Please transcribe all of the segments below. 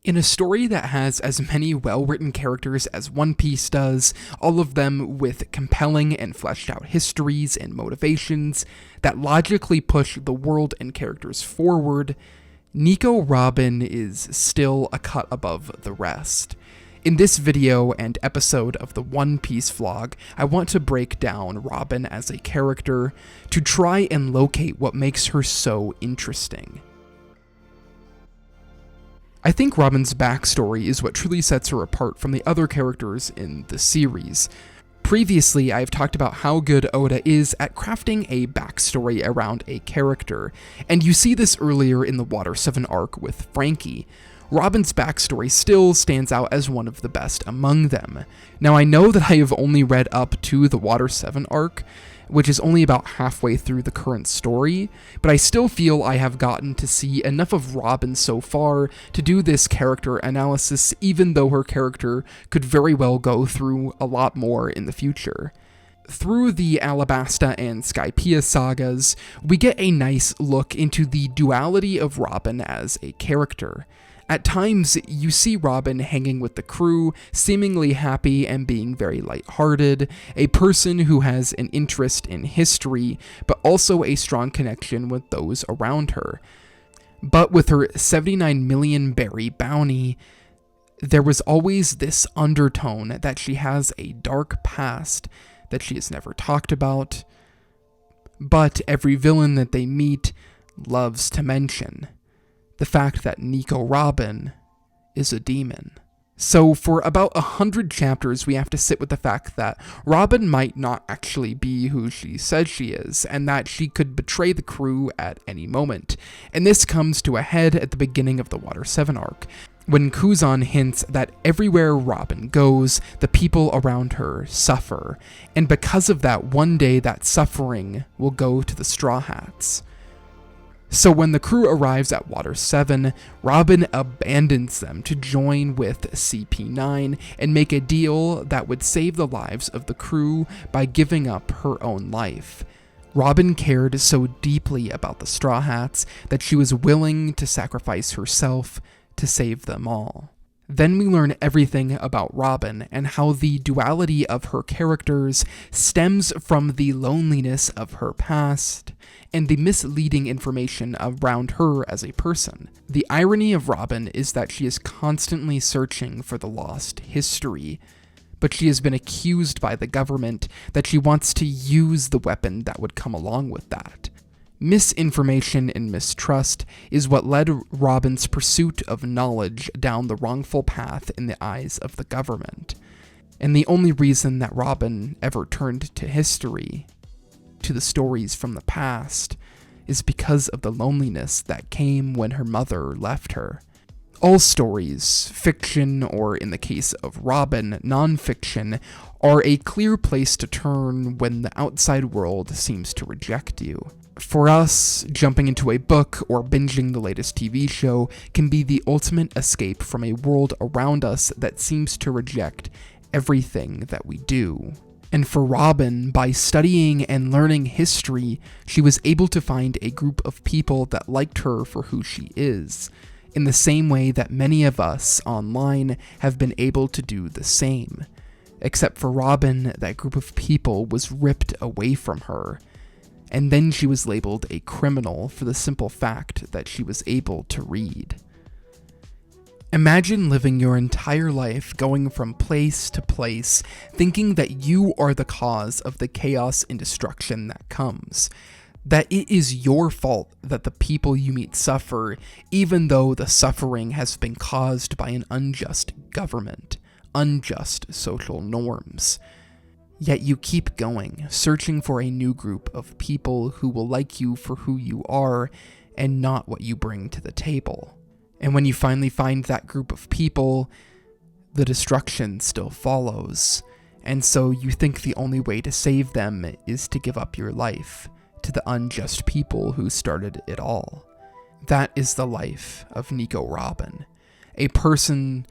In a story that has as many well-written characters as One Piece does, all of them with compelling and fleshed out histories and motivations that logically push the world and characters forward, Nico Robin is still a cut above the rest. In this video and episode of the One Piece vlog, I want to break down Robin as a character to try and locate what makes her so interesting. I think Robin's backstory is what truly sets her apart from the other characters in the series. Previously, I've talked about how good Oda is at crafting a backstory around a character, and you see this earlier in the Water 7 arc with Frankie. Robin's backstory still stands out as one of the best among them. Now, I know that I have only read up to the Water 7 arc, which is only about halfway through the current story, but I still feel I have gotten to see enough of Robin so far to do this character analysis, even though her character could very well go through a lot more in the future. Through the Alabasta and Skypiea sagas, we get a nice look into the duality of Robin as a character. At times, you see Robin hanging with the crew, seemingly happy and being very lighthearted, a person who has an interest in history, but also a strong connection with those around her. But with her 79 million berry bounty, there was always this undertone that she has a dark past that she has never talked about, but every villain that they meet loves to mention. The fact that Nico Robin is a demon. So for about 100 chapters, we have to sit with the fact that Robin might not actually be who she says she is, and that she could betray the crew at any moment. And this comes to a head at the beginning of the Water 7 arc, when Kuzan hints that everywhere Robin goes, the people around her suffer, and because of that, one day that suffering will go to the Straw Hats. So when the crew arrives at Water 7, Robin abandons them to join with CP9 and make a deal that would save the lives of the crew by giving up her own life. Robin cared so deeply about the Straw Hats that she was willing to sacrifice herself to save them all. Then we learn everything about Robin and how the duality of her characters stems from the loneliness of her past and the misleading information around her as a person. The irony of Robin is that she is constantly searching for the lost history, but she has been accused by the government that she wants to use the weapon that would come along with that. Misinformation and mistrust is what led Robin's pursuit of knowledge down the wrongful path in the eyes of the government. And the only reason that Robin ever turned to history, to the stories from the past, is because of the loneliness that came when her mother left her. All stories, fiction or in the case of Robin, non-fiction, are a clear place to turn when the outside world seems to reject you. For us, jumping into a book or binging the latest TV show can be the ultimate escape from a world around us that seems to reject everything that we do. And for Robin, by studying and learning history, she was able to find a group of people that liked her for who she is, in the same way that many of us online have been able to do the same. Except for Robin, that group of people was ripped away from her, and then she was labeled a criminal for the simple fact that she was able to read. Imagine living your entire life going from place to place, thinking that you are the cause of the chaos and destruction that comes. That it is your fault that the people you meet suffer, even though the suffering has been caused by an unjust government, unjust social norms. Yet you keep going, searching for a new group of people who will like you for who you are and not what you bring to the table. And when you finally find that group of people, the destruction still follows. And so you think the only way to save them is to give up your life to the unjust people who started it all. That is the life of Nico Robin, a person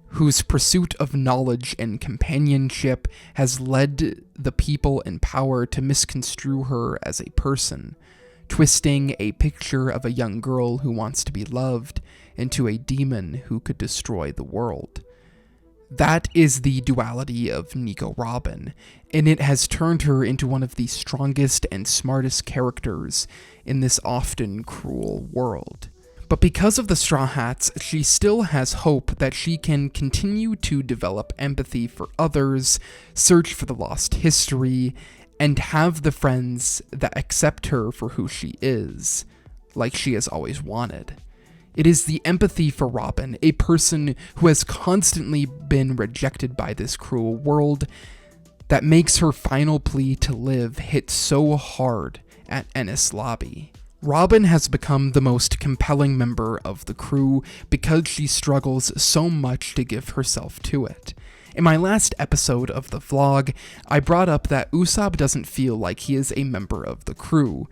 whose pursuit of knowledge and companionship has led the people in power to misconstrue her as a person, twisting a picture of a young girl who wants to be loved into a demon who could destroy the world. That is the duality of Nico Robin, and it has turned her into one of the strongest and smartest characters in this often cruel world. But because of the Straw Hats, she still has hope that she can continue to develop empathy for others, search for the lost history, and have the friends that accept her for who she is, like she has always wanted. It is the empathy for Robin, a person who has constantly been rejected by this cruel world, that makes her final plea to live hit so hard at Ennis Lobby. Robin has become the most compelling member of the crew because she struggles so much to give herself to it. In my last episode of the vlog, I brought up that Usopp doesn't feel like he is a member of the crew,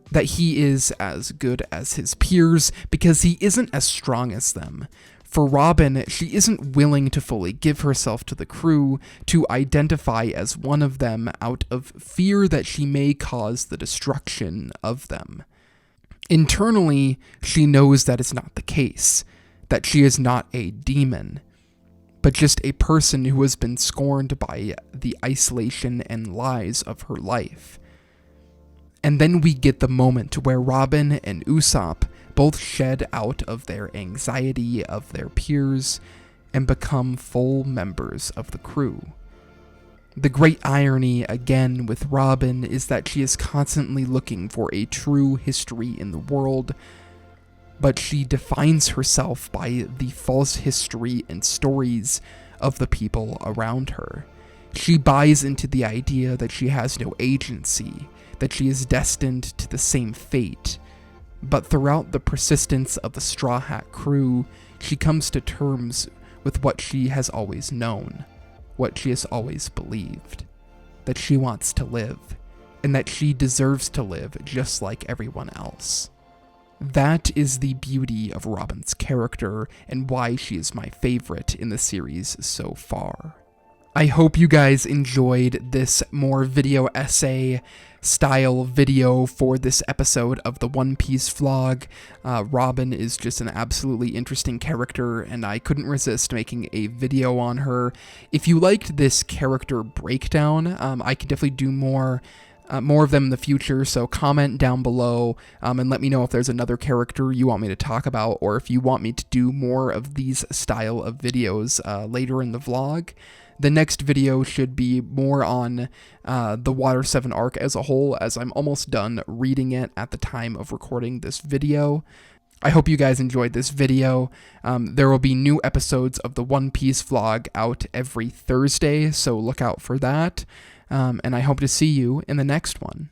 that he is as good as his peers because he isn't as strong as them. For Robin, she isn't willing to fully give herself to the crew to identify as one of them out of fear that she may cause the destruction of them. Internally, she knows that is not the case, that she is not a demon, but just a person who has been scorned by the isolation and lies of her life. And then we get the moment where Robin and Usopp both shed out of their anxiety of their peers and become full members of the crew. The great irony, again, with Robin is that she is constantly looking for a true history in the world, but she defines herself by the false history and stories of the people around her. She buys into the idea that she has no agency, that she is destined to the same fate. But throughout the persistence of the Straw Hat crew, she comes to terms with what she has always known, what she has always believed, that she wants to live, and that she deserves to live just like everyone else. That is the beauty of Robin's character and why she is my favorite in the series so far. I hope you guys enjoyed this more video essay style video for this episode of the One Piece vlog. Robin is just an absolutely interesting character, and I couldn't resist making a video on her. If you liked this character breakdown, I can definitely do more of them in the future, so comment down below and let me know if there's another character you want me to talk about, or if you want me to do more of these style of videos later in the vlog. The next video should be more on the Water 7 arc as a whole, as I'm almost done reading it at the time of recording this video. I hope you guys enjoyed this video. There will be new episodes of the One Piece vlog out every Thursday, so look out for that. And I hope to see you in the next one.